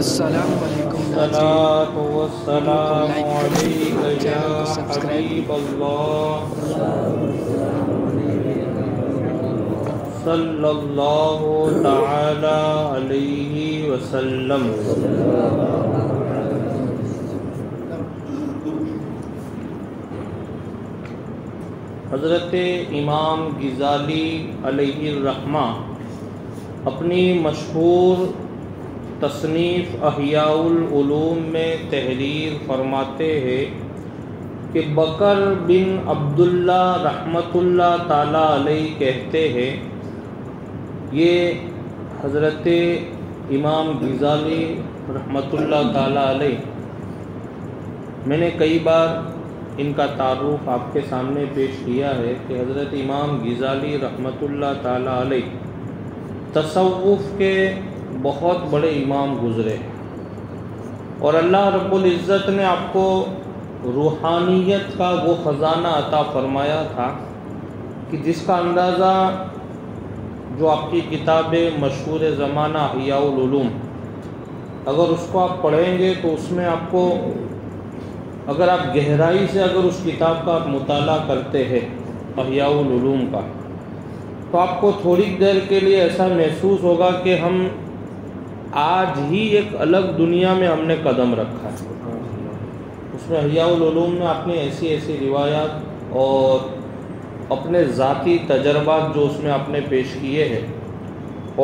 السلام علیکم الصلاۃ والسلام علیک یا حبیب اللہ صلی اللہ تعالی علیہ وسلم۔ حضرت امام غزالی علیہ الرحمہ اپنی مشہور تصنیف احیاء العلوم میں تحریر فرماتے ہیں کہ بکر بن عبداللہ رحمۃ اللہ تعالی علیہ کہتے ہیں، یہ حضرت امام غزالی رحمۃ اللہ تعالی علیہ، میں نے کئی بار ان کا تعارف آپ کے سامنے پیش کیا ہے کہ حضرت امام غزالی رحمۃ اللہ تعالی علیہ تصوف کے بہت بڑے امام گزرے اور اللہ رب العزت نے آپ کو روحانیت کا وہ خزانہ عطا فرمایا تھا کہ جس کا اندازہ جو آپ کی کتاب مشہور زمانہ احیاء العلوم، اگر اس کو آپ پڑھیں گے تو اس میں آپ کو، اگر آپ گہرائی سے اگر اس کتاب کا آپ مطالعہ کرتے ہیں احیاء العلوم کا، تو آپ کو تھوڑی دیر کے لیے ایسا محسوس ہوگا کہ ہم آج ہی ایک الگ دنیا میں ہم نے قدم رکھا ہے۔ اس میں احیاء العلوم میں اپنی ایسی روایات اور اپنے ذاتی تجربات جو اس میں آپ نے پیش کیے ہیں،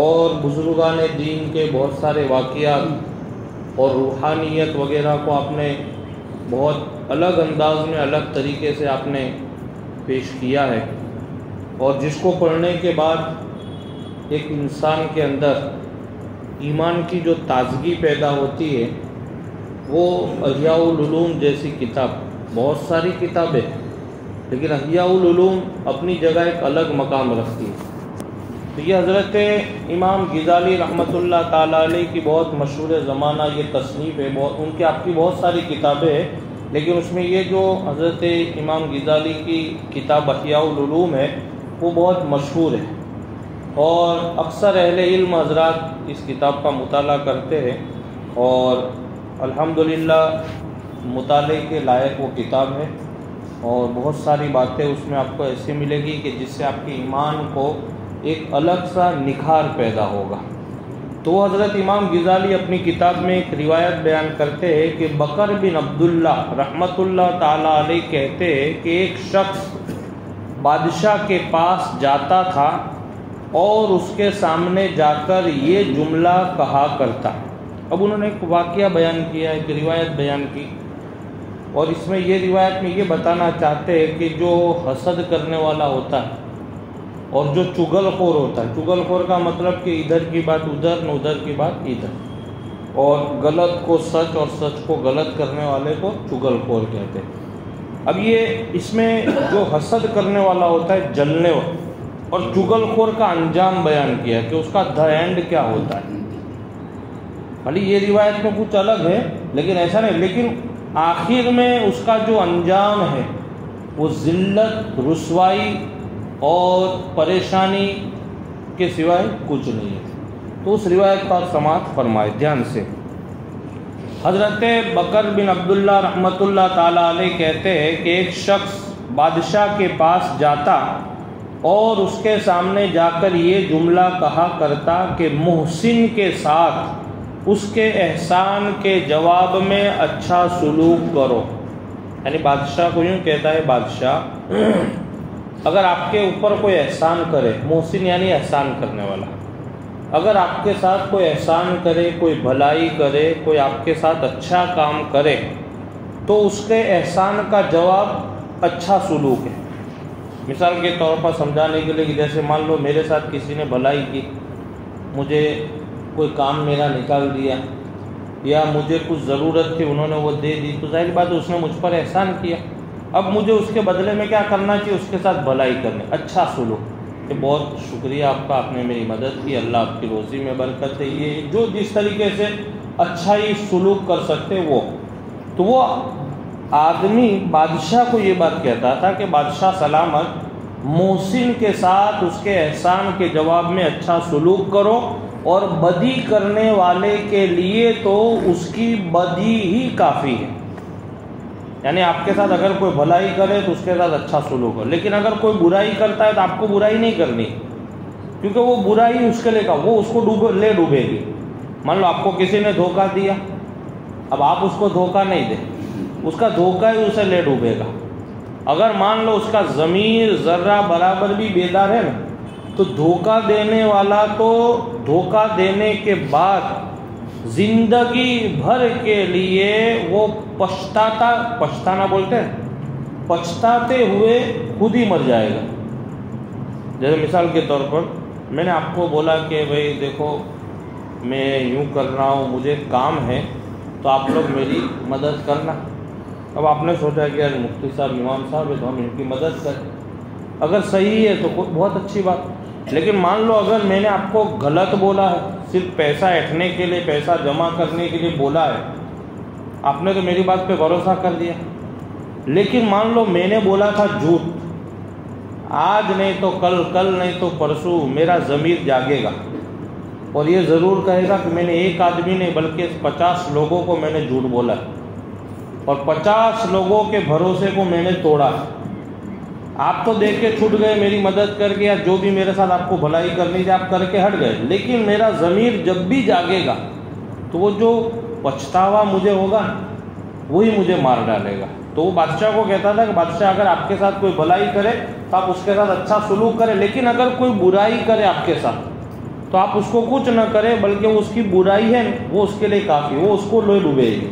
اور بزرگان دین کے بہت سارے واقعات اور روحانیت وغیرہ کو آپ نے بہت الگ انداز میں، الگ طریقے سے آپ نے پیش کیا ہے، اور جس کو پڑھنے کے بعد ایک انسان کے اندر ایمان کی جو تازگی پیدا ہوتی ہے، وہ احیاء العلوم جیسی کتاب، بہت ساری کتابیں لیکن احیاء العلوم اپنی جگہ ایک الگ مقام رکھتی ہے۔ تو یہ حضرت امام غزالی رحمۃ اللہ تعالیٰ علیہ کی بہت مشہور زمانہ یہ تصنیف ہے، ان کی آپ کی بہت ساری کتابیں ہیں، لیکن اس میں یہ جو حضرت امام غزالی کی کتاب احیاء العلوم ہے وہ بہت مشہور ہے، اور اکثر اہل علم حضرات اس کتاب کا مطالعہ کرتے ہیں، اور الحمدللہ مطالعے کے لائق وہ کتاب ہے، اور بہت ساری باتیں اس میں آپ کو ایسی ملے گی کہ جس سے آپ کے ایمان کو ایک الگ سا نکھار پیدا ہوگا۔ تو حضرت امام غزالی اپنی کتاب میں ایک روایت بیان کرتے ہیں کہ بکر بن عبداللہ رحمۃ اللہ تعالی علیہ کہتے ہیں کہ ایک شخص بادشاہ کے پاس جاتا تھا اور اس کے سامنے جا کر یہ جملہ کہا کرتا۔ اب انہوں نے ایک واقعہ بیان کیا، ایک روایت بیان کی، اور اس میں یہ روایت میں یہ بتانا چاہتے ہیں کہ جو حسد کرنے والا ہوتا ہے اور جو چغل خور ہوتا ہے، چغل خور کا مطلب کہ ادھر کی بات ادھر نہ ادھر کی بات ادھر، اور غلط کو سچ اور سچ کو غلط کرنے والے کو چغل خور کہتے ہیں۔ اب یہ اس میں جو حسد کرنے والا ہوتا ہے، جلنے والا، اور چغل خور کا انجام بیان کیا کہ اس کا دی اینڈ کیا ہوتا ہے۔ بھلی یہ روایت میں کچھ الگ ہے لیکن ایسا نہیں، لیکن آخر میں اس کا جو انجام ہے وہ ذلت، رسوائی اور پریشانی کے سوائے کچھ نہیں ہے۔ تو اس روایت پر سماعت فرمائے دھیان سے۔ حضرت بکر بن عبداللہ رحمۃ اللہ تعالی علیہ کہتے ہیں کہ ایک شخص بادشاہ کے پاس جاتا اور اس کے سامنے جا کر یہ جملہ کہا کرتا کہ محسن کے ساتھ اس کے احسان کے جواب میں اچھا سلوک کرو۔ یعنی بادشاہ کو یوں کہتا ہے، بادشاہ اگر آپ کے اوپر کوئی احسان کرے، محسن یعنی احسان کرنے والا، اگر آپ کے ساتھ کوئی احسان کرے، کوئی بھلائی کرے، کوئی آپ کے ساتھ اچھا کام کرے، تو اس کے احسان کا جواب اچھا سلوک ہے۔ مثال کے طور پر سمجھانے کے لیے کہ جیسے مان لو میرے ساتھ کسی نے بھلائی کی، مجھے کوئی کام میرا نکال دیا، یا مجھے کچھ ضرورت تھی انہوں نے وہ دے دی، تو ظاہر بات ہے اس نے مجھ پر احسان کیا، اب مجھے اس کے بدلے میں کیا کرنا چاہیے؟ اس کے ساتھ بھلائی کرنی، اچھا سلوک کہ بہت شکریہ آپ نے میری مدد کی، اللہ آپ کی روزی میں برکت ہے، یہ جو جس طریقے سے اچھا ہی سلوک کر سکتے وہ، تو وہ آدمی بادشاہ کو یہ بات کہتا تھا کہ بادشاہ سلامت، محسن کے ساتھ اس کے احسان کے جواب میں اچھا سلوک کرو، اور بدی کرنے والے کے لیے تو اس کی بدی ہی کافی ہے. یعنی آپ کے ساتھ اگر کوئی بھلائی کرے تو اس کے ساتھ اچھا سلوک ہو، لیکن اگر کوئی برائی کرتا ہے تو آپ کو برائی نہیں کرنی، کیونکہ وہ برائی اس کے لے کا وہ اس کو ڈوبے گی. مان لو آپ کو کسی نے دھوکہ دیا، اب آپ اس کو دھوکہ نہیں دیں، اس کا دھوکہ ہی اسے لے ڈوبے گا. اگر مان لو اس کا ضمیر ذرہ برابر بھی بیدار ہے نا، تو دھوکہ دینے والا تو دھوکہ دینے کے بعد زندگی بھر کے لیے وہ پچھتانا بولتے ہیں، پچھتاتے ہوئے خود ہی مر جائے گا. جیسے مثال کے طور پر میں نے آپ کو بولا کہ بھئی دیکھو میں یوں کر رہا ہوں، مجھے کام ہے تو آپ لوگ میری مدد کرنا. اب آپ نے سوچا کہ یار مفتی صاحب امام صاحب ہے تو ہم ان کی مدد کریں، اگر صحیح ہے تو بہت اچھی بات. لیکن مان لو اگر میں نے آپ کو غلط بولا ہے، صرف پیسہ اٹھنے کے لیے، پیسہ جمع کرنے کے لیے بولا ہے، آپ نے تو میری بات پہ بھروسہ کر دیا. لیکن مان لو میں نے بولا تھا جھوٹ، آج نہیں تو کل، کل نہیں تو پرسوں میرا ضمیر جاگے گا اور یہ ضرور کہے گا کہ میں نے ایک آدمی نہیں بلکہ 50 لوگوں کو میں نے جھوٹ بولا ہے اور 50 لوگوں کے بھروسے کو میں نے توڑا. آپ تو دیکھ کے چھوٹ گئے میری مدد کر کے، یا جو بھی میرے ساتھ آپ کو بھلائی کرنی تھی آپ کر کے ہٹ گئے، لیکن میرا ضمیر جب بھی جاگے گا تو وہ جو پچھتاوا مجھے ہوگا وہی مجھے مار ڈالے گا. تو وہ بادشاہ کو کہتا تھا کہ بادشاہ اگر آپ کے ساتھ کوئی بھلائی کرے تو آپ اس کے ساتھ اچھا سلوک کریں، لیکن اگر کوئی برائی کرے آپ کے ساتھ تو آپ اس کو کچھ نہ کریں، بلکہ اس کی برائی ہے وہ اس کے لیے کافی، وہ اس کو لے ڈوبے گی.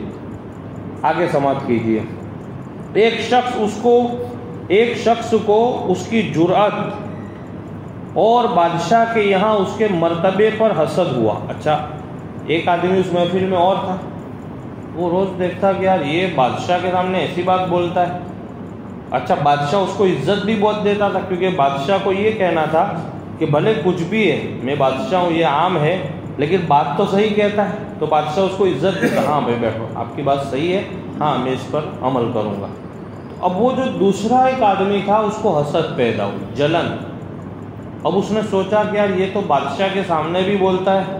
آگے سماعت کیجیے. ایک شخص کو اس کی جرأت اور بادشاہ کے یہاں اس کے مرتبے پر حسد ہوا. اچھا، ایک آدمی اس محفل میں اور تھا، وہ روز دیکھتا کہ یار یہ بادشاہ کے سامنے ایسی بات بولتا ہے. اچھا، بادشاہ اس کو عزت بھی بہت دیتا تھا، کیونکہ بادشاہ کو یہ کہنا تھا کہ بھلے کچھ بھی ہے میں بادشاہ ہوں، یہ عام ہے لیکن بات تو صحیح کہتا ہے. تو بادشاہ اس کو عزت دیتا، ہاں بھائی بیٹھو آپ کی بات صحیح ہے، ہاں میں اس پر عمل کروں گا. اب وہ جو دوسرا ایک آدمی تھا اس کو حسد پیدا ہوئی، جلن. اب اس نے سوچا کہ یار یہ تو بادشاہ کے سامنے بھی بولتا ہے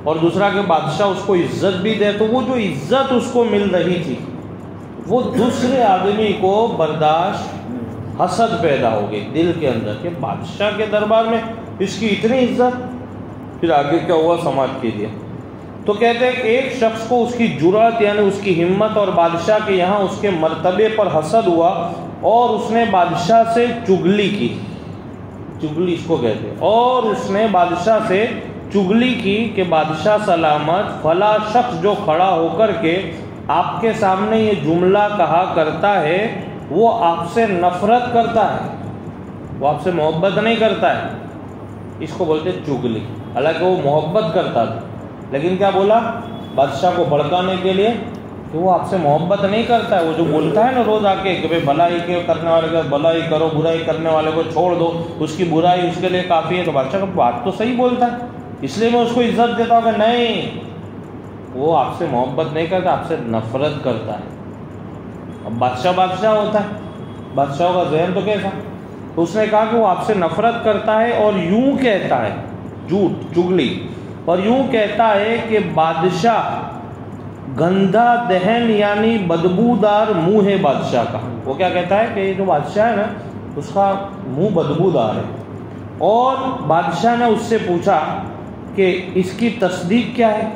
اور دوسرا کہ بادشاہ اس کو عزت بھی دے، تو وہ جو عزت اس کو مل رہی تھی وہ دوسرے آدمی کو برداشت، حسد پیدا ہو گئی دل کے اندر کہ بادشاہ کے دربار میں اس کی اتنی عزت. پھر آگے کیا ہوا سماعت کیجیے. تو کہتے ہیں کہ ایک شخص کو اس کی جرأت یعنی اس کی ہمت اور بادشاہ کے یہاں اس کے مرتبے پر حسد ہوا اور اس نے بادشاہ سے چغلی کی. چغلی اس کو کہتے ہیں. اور اس نے بادشاہ سے چغلی کی کہ بادشاہ سلامت، فلاں شخص جو کھڑا ہو کر کے آپ کے سامنے یہ جملہ کہا کرتا ہے وہ آپ سے نفرت کرتا ہے، وہ آپ سے محبت نہیں کرتا ہے. اس کو بولتے چغلی. حالانکہ وہ محبت کرتا تھا، لیکن کیا بولا بادشاہ کو بھڑکانے کے لیے کہ وہ آپ سے محبت نہیں کرتا ہے. وہ جو بولتا ہے نا روز آ کے کہ بھلائی کے کرنے والے کا بھلائی کرو، برائی کرنے والے کو چھوڑ دو، اس کی برائی اس کے لیے کافی ہے. تو بادشاہ کا بات تو صحیح بولتا ہے، اس لیے میں اس کو عزت دیتا ہوں کہ نہیں، وہ آپ سے محبت نہیں کرتا، آپ سے نفرت کرتا ہے. اب بادشاہ ہوتا ہے، بادشاہوں کا ذہن تو کیسا. تو اس نے کہا کہ وہ آپ سے نفرت کرتا ہے اور یوں کہتا ہے، جھوٹ چغلی، اور یوں کہتا ہے کہ بادشاہ گندھا دہن یعنی بدبودار منہ ہے بادشاہ کا. وہ کیا کہتا ہے کہ یہ جو بادشاہ ہے نا اس کا منہ بدبودار ہے. اور بادشاہ نے اس سے پوچھا کہ اس کی تصدیق کیا ہے.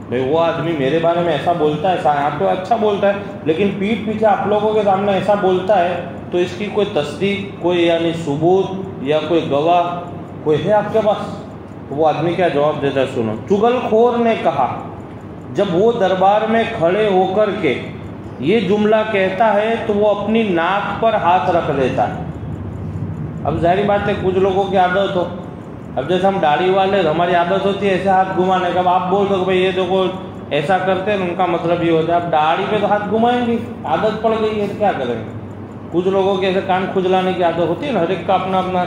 بھئی وہ آدمی میرے بارے میں ایسا بولتا ہے، آپ تو اچھا بولتا ہے لیکن پیٹھ پیچھے آپ لوگوں کے سامنے ایسا بولتا ہے، تو اس کی کوئی تصدیق، کوئی یعنی ثبوت یا کوئی گواہ کوئی ہے آپ کے پاس؟ وہ آدمی کیا جواب دیتا ہے سنو. چغل خور نے کہا جب وہ دربار میں کھڑے ہو کر کے یہ جملہ کہتا ہے تو وہ اپنی ناک پر ہاتھ رکھ دیتا ہے. اب ظاہری بات ہے کچھ لوگوں کی عادت ہو، اب جیسے ہم داڑھی والے ہماری عادت ہوتی ہے ایسے ہاتھ گھمانے کا. اب آپ بول دو کہ بھائی یہ دیکھو ایسا کرتے ہیں، ان کا مطلب یہ ہوتا ہے اب داڑھی پہ تو ہاتھ گھمائیں گے، عادت پڑ گئی ہے، کیا کریں گے. کچھ لوگوں کے ایسے کان کھجلانے کی عادت ہوتی ہے نا، ہر ایک کا اپنا اپنا.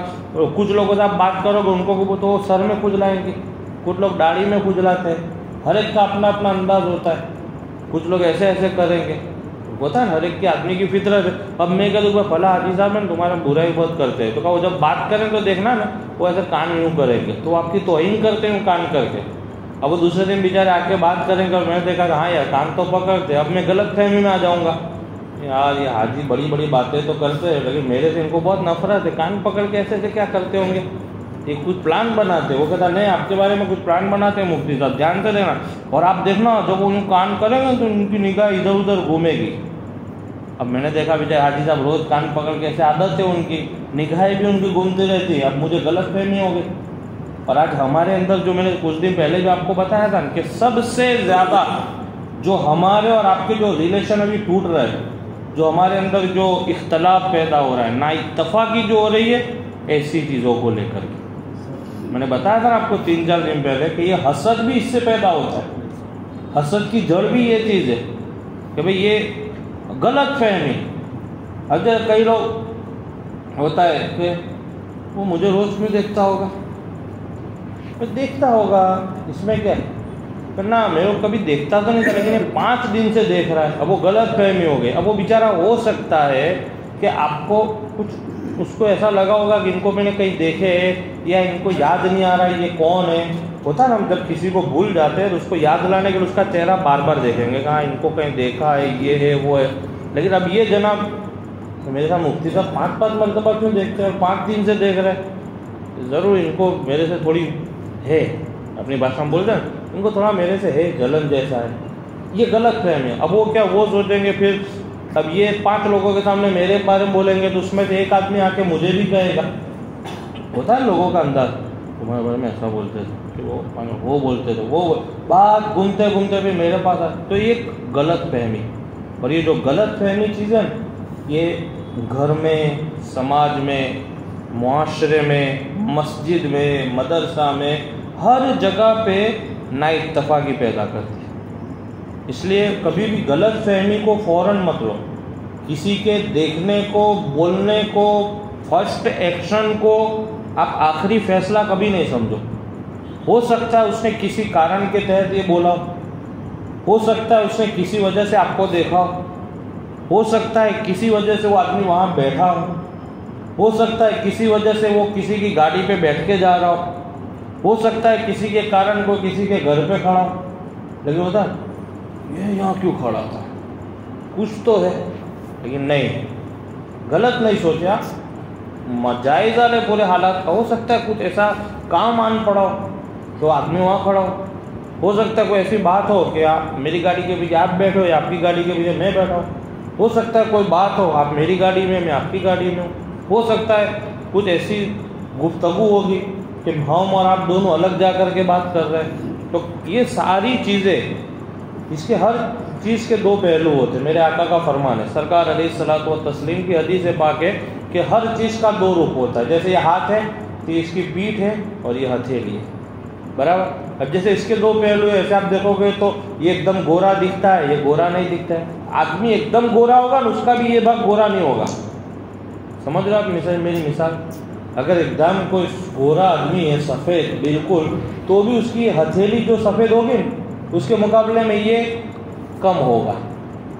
کچھ لوگوں سے آپ بات کرو گے ان کو تو وہ سر میں کھجلائیں گے، کچھ لوگ داڑھی میں کھجلاتے ہیں، ہر ایک کا اپنا اپنا انداز ہوتا ہے. کچھ لوگ ایسے ایسے کریں گے. ہوتا ہے ہر ایک کی آدمی کی فطرت ہے. اب میں کہہ دوں فلاں حاجی صاحب نے تمہارا برائی بہت کرتے ہیں، تو کہا وہ جب بات کریں تو دیکھنا نا وہ ایسے کان یوں کریں گے، تو آپ کی توہین کرتے ہیں کان کر کے. اب وہ دوسرے دن بیچارے آ کے بات کریں گے اور میں نے دیکھا کہ ہاں یار کان تو پکڑتے، اب میں غلط فہمی میں آ جاؤں گا، یار یہ حاجی بڑی بڑی باتیں تو کرتے ہیں لیکن میرے سے ان کو بہت نفرت ہے، کان پکڑ کے ایسے سے کیا کرتے ہوں گے، یہ کچھ پلان بناتے. وہ کہتا نہیں آپ کے بارے میں کچھ پلان بناتے ہیں مفتی صاحب، دھیان سے دینا. اور آپ دیکھنا جب وہ کان کریں گے تو ان کی نگاہ ادھر ادھر گھومے گی. اب میں نے دیکھا بیچارے حاجی صاحب روز کان پکڑ کے ایسے عادت ہے ان کی، نگاہیں بھی ان کی گھومتی رہتی. اب مجھے غلط فہمی ہو گئی. اور آج ہمارے اندر جو میں نے کچھ دن پہلے جو آپ کو بتایا تھا کہ سب سے زیادہ جو ہمارے اور آپ کے جو ریلیشن ابھی ٹوٹ رہے ہیں، جو ہمارے اندر جو اختلاف پیدا ہو رہا ہے، نا اتفاقی جو ہو رہی ہے ایسی چیزوں کو لے کر کے. میں نے بتایا تھا آپ کو 3-4 دن پہلے کہ یہ حسد بھی اس سے پیدا ہوتا ہے. حسد کی جڑ بھی یہ چیز ہے کہ بھئی یہ غلط فہمی. اگر کئی لوگ ہوتا ہے کہ وہ مجھے روز میں دیکھتا ہوگا اس میں کیا ہے نا، میں وہ کبھی دیکھتا تو نہیں تھا لیکن 5 دن سے دیکھ رہا ہے. اب وہ غلط فہمی ہو گئی. اب وہ بیچارہ ہو سکتا ہے کہ آپ کو کچھ اس کو ایسا لگا ہوگا کہ ان کو میں نے کہیں دیکھے یا ان کو یاد نہیں آ رہا ہے یہ کون ہے. ہوتا ہے نا ہم جب کسی کو بھول جاتے ہیں تو اس کو یاد لانے کے لیے اس کا چہرہ بار بار دیکھیں گے کہ ہاں ان کو کہیں دیکھا ہے، یہ ہے وہ ہے. لیکن اب یہ جناب میرے ساتھ مفتی صاحب 5 مرتبہ کیوں دیکھتے ہیں اور 5 دن سے دیکھ رہے ہیں، ضرور ان کو میرے سے تھوڑی ہے، اپنی بھاشا میں بول رہے ہیں ان کو تھوڑا میرے سے ہے، جلن جیسا ہے. یہ غلط فہمی ہے. اب وہ کیا وہ سوچیں گے پھر اب یہ 5 لوگوں کے سامنے میرے بارے میں بولیں گے تو اس میں سے ایک آدمی آ کے مجھے بھی کہے گا. ہوتا ہے لوگوں کا انداز تمہارے بارے میں ایسا بولتے تھے کہ وہ بولتے تھے، وہ بات گھومتے گھومتے بھی میرے پاس آ. تو یہ غلط فہمی. اور یہ جو غلط فہمی چیز ہے یہ گھر میں، سماج میں، معاشرے میں، مسجد میں، مدرسہ میں، ہر جگہ پہ نا اتفاقی پیدا کرتی ہے. اس لیے کبھی بھی غلط فہمی کو فوراً مت لو. کسی کے دیکھنے کو، بولنے کو، فرسٹ ایکشن کو آپ آخری فیصلہ کبھی نہیں سمجھو. ہو سکتا ہے اس نے کسی کارن کے تحت یہ بولا ہو سکتا ہے اس نے کسی وجہ سے آپ کو دیکھا ہو سکتا ہے کسی وجہ سے وہ آدمی وہاں بیٹھا ہو سکتا ہے کسی وجہ سے وہ کسی کی گاڑی پہ بیٹھ کے جا رہا ہو سکتا ہے کسی کے کارن کو کسی کے گھر پہ کھڑا ہو. لیکن ہوتا ہے یہ یہاں کیوں کھڑا تھا، کچھ تو ہے. لیکن نہیں، غلط نہیں سوچا، جائزہ لے پورے حالات کا. ہو سکتا ہے کچھ ایسا کام آن پڑا ہو تو آدمی وہاں کھڑا ہو سکتا ہے کوئی ایسی بات ہو کہ آپ میری گاڑی کے پیچھے آپ بیٹھو یا آپ کی گاڑی کے پیچھے میں بیٹھا ہو سکتا ہے کوئی بات ہو آپ میری گاڑی میں آپ کی گاڑی میں ہو سکتا ہے کچھ ایسی گفتگو ہوگی کہ ہم اور آپ دونوں الگ جا کر کے بات کر رہے ہیں. تو یہ ساری چیزیں، اس کے ہر چیز کے 2 پہلو ہوتے ہیں. میرے آقا کا فرمان ہے، سرکار علیہ الصلوۃ والتسلیم کی حدیث پاک ہے کہ ہر چیز کا 2 رخ ہوتا ہے. جیسے یہ ہاتھ ہے تو اس کی پیٹھ ہے اور یہ ہتھیلی ہے، برابر. اب جیسے اس کے 2 پہلو ہے، ایسے آپ دیکھو گے تو یہ ایک دم گورا دکھتا ہے، یہ گورا نہیں دکھتا ہے. آدمی ایک دم گورا ہوگا نا اس کا بھی یہ بھاگ گورا نہیں ہوگا. سمجھ رہے آپ میری مثال؟ اگر ایک دم کوئی گورا آدمی ہے سفید بالکل، تو بھی اس کی ہتھیلی جو سفید ہوگی اس کے مقابلے میں یہ کم ہوگا.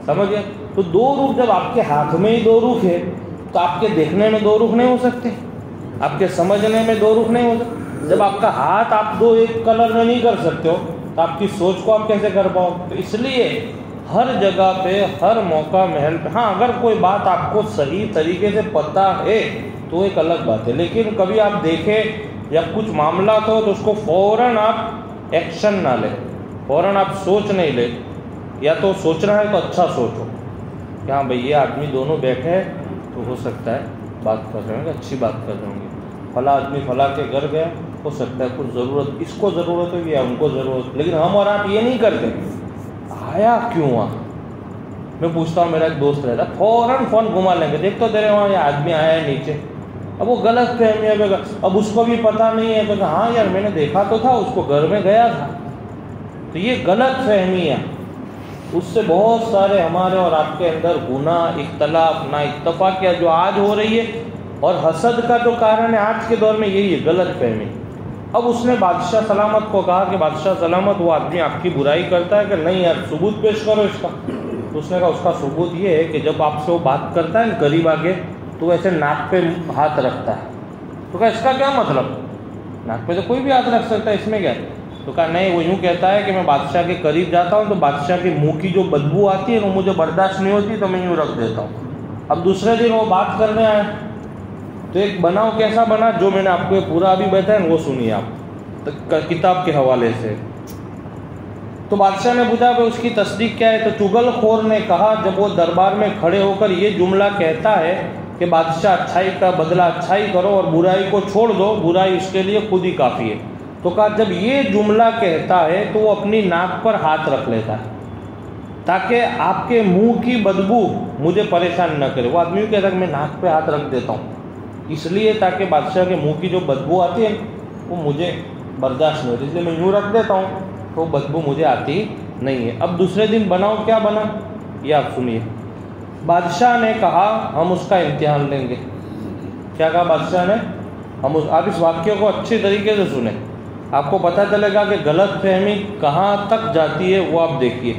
سمجھ گئے؟ تو 2 رخ جب آپ کے ہاتھ میں ہی 2 رخ ہے تو آپ کے دیکھنے میں 2 رخ نہیں ہو سکتے، آپ کے سمجھنے میں 2 رخ نہیں ہو سکتے. جب آپ کا ہاتھ آپ 2 ایک کلر میں نہیں کر سکتے ہو تو آپ کی سوچ کو آپ کیسے کر پاؤ؟ تو اس لیے ہر جگہ پہ، ہر موقع محل پہ، ہاں اگر کوئی بات آپ کو صحیح طریقے سے پتہ ہے تو ایک الگ بات ہے. لیکن کبھی آپ دیکھیں یا کچھ معاملات ہو تو اس کو فوراً آپ ایکشن نہ لیں، فوراً آپ سوچ نہیں لیں. یا تو سوچنا ہے تو اچھا سوچو کہ ہاں بھئی یہ آدمی دونوں بیٹھے ہیں تو ہو سکتا ہے بات کر رہے ہوں گے، اچھی بات کر رہے ہوں گے. فلاں آدمی فلاں کے گھر گیا، ہو سکتا ہے کچھ ضرورت، اس کو ضرورت ہے یا ان کو ضرورت. لیکن ہم اور آپ یہ نہیں کرتے. آیا کیوں میں پوچھتا ہوں، میرا ایک دوست رہتا ہے، فوراً فون گھما لیں گے، دیکھ تو تیرے وہاں یہ آدمی آیا ہے نیچے. اب وہ غلط فہمی ہے، اب اس کو بھی پتہ نہیں ہے کہ ہاں یار میں نے دیکھا تو تھا، اس کو گھر میں گیا تھا. تو یہ غلط فہمی ہے. اس سے بہت سارے ہمارے اور آپ کے اندر گناہ، اختلاف، نا اتفاقیہ جو آج ہو رہی ہے، اور حسد کا جو کارن ہے آج کے دور میں یہی ہے، غلط فہمی. اب اس نے بادشاہ سلامت کو کہا کہ بادشاہ سلامت وہ آدمی آپ کی برائی کرتا ہے کہ نہیں یار ثبوت پیش کرو اس کا. تو اس نے کہا اس کا ثبوت یہ ہے کہ جب آپ سے وہ بات کرتا ہے نا قریب آگے تو ایسے ناک پہ ہاتھ رکھتا ہے. تو کہا اس کا کیا مطلب؟ ناک پہ تو کوئی بھی ہاتھ رکھ سکتا ہے، اس میں کیا؟ تو کہا نہیں، وہ یوں کہتا ہے کہ میں بادشاہ کے قریب جاتا ہوں تو بادشاہ کے منہ کی جو بدبو آتی ہے وہ مجھے برداشت نہیں ہوتی تو میں یوں رکھ دیتا ہوں. اب دوسرے دن وہ بات کرنے آئے تو ایک بناؤ کیسا بنا جو میں نے آپ کو یہ پورا ابھی بتایا نا وہ سنیے آپ کتاب کے حوالے سے. تو بادشاہ نے پوچھا کہ اس کی تصدیق کیا ہے؟ تو چغل خور نے کہا جب وہ دربار میں کھڑے ہو کر یہ جملہ کہتا ہے کہ بادشاہ اچھائی کا بدلہ اچھائی کرو اور برائی کو چھوڑ دو، برائی اس کے لیے خود ہی کافی ہے. تو کہا جب یہ جملہ کہتا ہے تو وہ اپنی ناک پر ہاتھ رکھ لیتا ہے تاکہ آپ کے منہ کی بدبو مجھے پریشان نہ کرے. وہ آدمی کہتا ہے کہ میں ناک پہ ہاتھ رکھ دیتا ہوں اس لیے تاکہ بادشاہ کے منہ کی جو بدبو آتی ہے وہ مجھے برداشت نہیں ہوتی، اس لیے میں یوں رکھ دیتا ہوں تو وہ بدبو مجھے آتی نہیں ہے. اب دوسرے دن بناؤ کیا بنا یہ آپ سنیے. بادشاہ نے کہا ہم اس کا امتحان لیں گے. کیا کہا بادشاہ نے؟ آپ اس واقعے کو اچھی طریقے سے سنیں، آپ کو پتہ چلے گا کہ غلط فہمی کہاں تک جاتی ہے وہ آپ دیکھیے.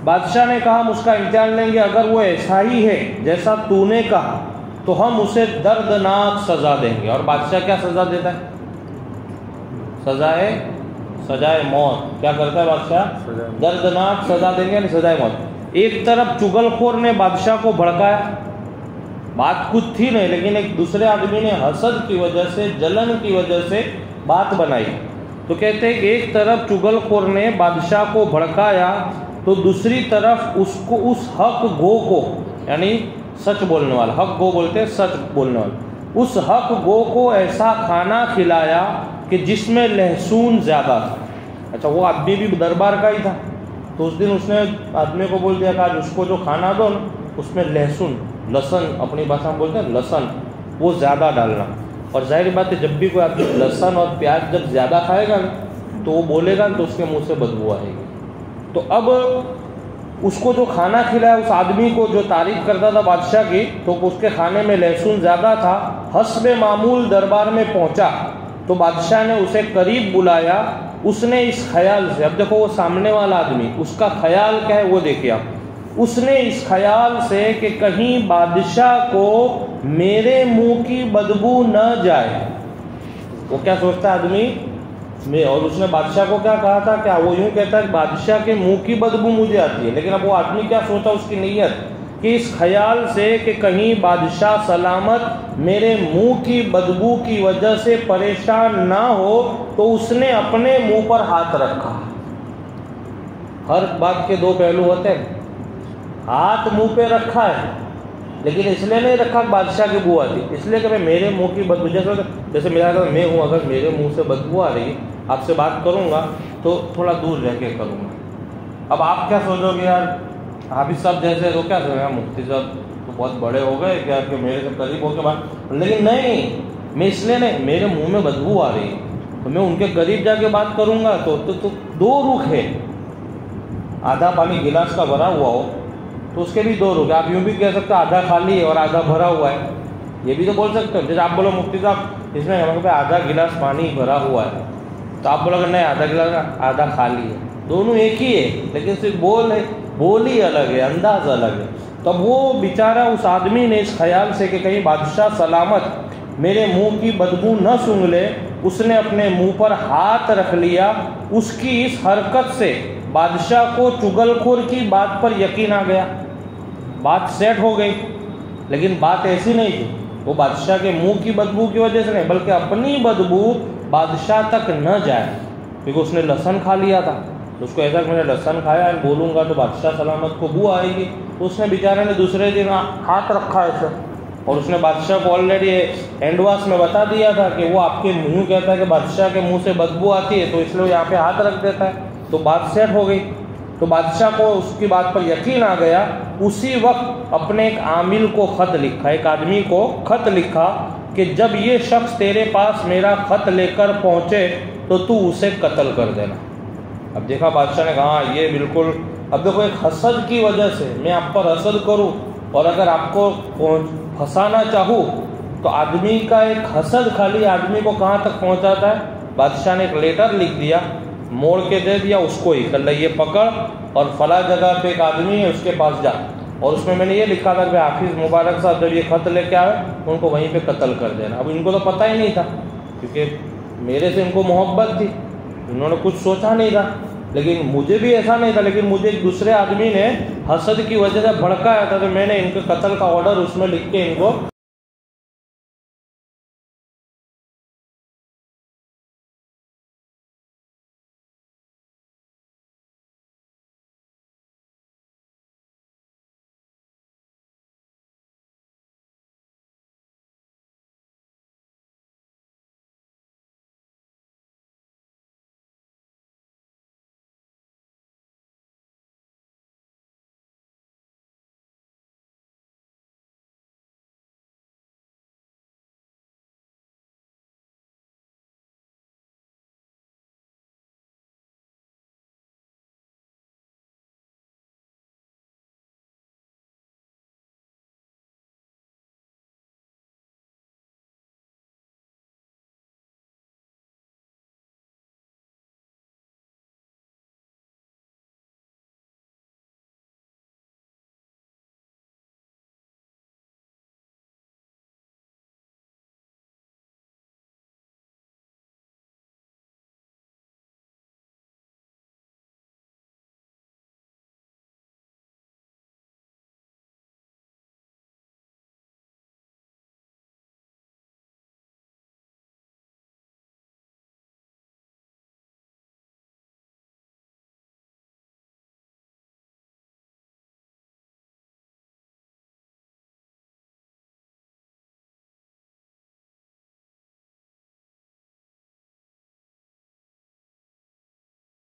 بادشاہ نے کہا ہم اس کا امتحان لیں گے، اگر وہ ایسا ہی ہے جیسا تو نے کہا تو ہم اسے دردناک سزا دیں گے. اور بادشاہ کیا سزا دیتا ہے؟ سزائے موت. کیا کرتا ہے بادشاہ؟ دردناک سزا دیں گے، یعنی سزائے موت. ایک طرف چغل خور نے بادشاہ کو بھڑکایا، بات کچھ تھی نہیں لیکن ایک دوسرے آدمی نے حسد کی وجہ سے، جلن کی وجہ سے بات بنائی. تو کہتے ہیں کہ ایک طرف چغل خور نے بادشاہ کو بھڑکایا تو دوسری طرف اس کو اس حق گو کو، یعنی سچ بولنے والا، حق گو بولتے ہیں سچ بولنے والا، اس حق گو کو ایسا کھانا کھلایا کہ جس میں لہسن زیادہ تھا. اچھا وہ آدمی بھی دربار کا ہی تھا تو اس دن اس نے آدمی کو بول دیا کہ آج اس کو جو کھانا دو نا اس میں لہسن اپنی بھاشا میں بولتے ہیں لہسن، وہ زیادہ ڈالنا. اور ظاہر بات ہے جب بھی کوئی آدمی لہسن اور پیاز جب زیادہ کھائے گا تو وہ بولے گا تو اس کے منہ سے بدبو آئے گی. تو اب اس کو جو کھانا کھلایا اس آدمی کو جو تعریف کرتا تھا بادشاہ کی، تو اس کے کھانے میں لہسن زیادہ تھا. حسب معمول دربار میں پہنچا تو بادشاہ نے اسے قریب بلایا. اس نے اس خیال سے، اب دیکھو وہ سامنے والا آدمی اس کا خیال کیا ہے وہ دیکھیے آپ. اس نے اس خیال سے کہ کہیں بادشاہ کو میرے منہ کی بدبو نہ جائے. وہ کیا سوچتا ہے آدمی؟ اور اس نے بادشاہ کو کیا کہا تھا؟ کیا وہ یوں کہتا ہے کہ بادشاہ کے منہ کی بدبو مجھے آتی ہے، لیکن اب وہ آدمی کیا سوچا اس کی نیت کہ اس خیال سے کہ کہیں بادشاہ سلامت میرے منہ کی بدبو کی وجہ سے پریشان نہ ہو تو اس نے اپنے منہ پر ہاتھ رکھا. ہر بات کے دو پہلو ہوتے ہیں. ہاتھ منہ پہ رکھا ہے لیکن اس لیے نہیں رکھا کہ بادشاہ کی بو آتی، اس لیے کہ میں میرے منہ کی بدبو، جیسے میرا اگر میں ہوں، اگر میرے منہ سے بدبو آ رہی آپ سے بات کروں گا تو تھوڑا دور رہ کے کروں گا. اب آپ کیا سوچو گے یار حافظ صاحب جیسے تو کیا سوچے مفتی صاحب تو بہت بڑے ہو گئے کیا کہ میرے سے قریب ہو کے بات، لیکن نہیں، میں اس لیے نہیں، میرے منہ میں بدبو آ رہی ہے تو میں ان کے قریب جا کے بات کروں گا تو دو رخ ہے. آدھا پانی گلاس کا بھرا ہوا ہو تو اس کے بھی دو رخ. آپ یوں بھی کہہ سکتے آدھا خالی ہے اور آدھا بھرا ہوا ہے، یہ بھی تو بول سکتے ہو. جیسے آپ بولو مفتی صاحب اس میں آدھا گلاس پانی بھرا ہوا ہے تو آپ بولو کہ نہیں آدھا گلاس آدھا خالی ہے. دونوں ایک ہی ہے لیکن صرف بول ہی الگ ہے، انداز الگ ہے. تب وہ بیچارہ اس آدمی نے اس خیال سے کہ کہیں بادشاہ سلامت میرے منہ کی بدبو نہ سونگھ لے، اس نے اپنے منہ پر ہاتھ رکھ لیا. اس کی اس حرکت سے بادشاہ کو چغل خور کی بات پر یقین آ گیا، بات سیٹ ہو گئی. لیکن بات ایسی نہیں تھی، وہ بادشاہ کے منہ کی بدبو کی وجہ سے نہیں بلکہ اپنی بدبو بادشاہ تک نہ جائے، کیونکہ اس نے لہسن کھا لیا تھا. تو اس کو ایسا کہ میں نے لہسن کھایا ہے بولوں گا تو بادشاہ سلامت کو بو آئے گی. تو اس نے بیچارے نے دوسرے دن ہاتھ رکھا ایسا، اور اس نے بادشاہ کو آلریڈی اینڈواس میں بتا دیا تھا کہ وہ آپ کے منہ کہتا ہے کہ بادشاہ کے منہ سے بدبو آتی ہے تو اس لیے یہاں پہ ہاتھ رکھ دیتا ہے. تو بات سیٹ ہو گئی. تو بادشاہ کو اس کی بات پر یقین آ گیا. اسی وقت اپنے ایک عامل کو خط لکھا، ایک آدمی کو خط لکھا کہ جب یہ شخص تیرے پاس میرا خط لے کر پہنچے تو اسے قتل کر دینا. اب دیکھا بادشاہ نے کہا یہ بالکل. اب دیکھو ایک حسد کی وجہ سے میں آپ پر حسد کروں اور اگر آپ کو پھنسانا چاہوں تو آدمی کا ایک حسد خالی آدمی کو کہاں تک پہنچاتا ہے. بادشاہ نے ایک لیٹر لکھ دیا موڑ کے دے دیا اس کو ہی، کل یہ پکڑ اور فلاں جگہ پہ ایک آدمی ہے اس کے پاس جا، اور اس میں نے یہ لکھا تھا کہ حافظ مبارک صاحب جب یہ خط لے کے آئے ان کو وہیں پہ قتل کر دینا۔ اب ان کو تو پتہ ہی نہیں تھا، کیونکہ میرے سے ان کو محبت تھی، انہوں نے کچھ سوچا نہیں تھا، لیکن مجھے بھی ایسا نہیں تھا، لیکن مجھے ایک دوسرے آدمی نے حسد کی وجہ سے بھڑکایا تھا، تو میں نے ان کے قتل کا آرڈر اس میں لکھ کے ان کو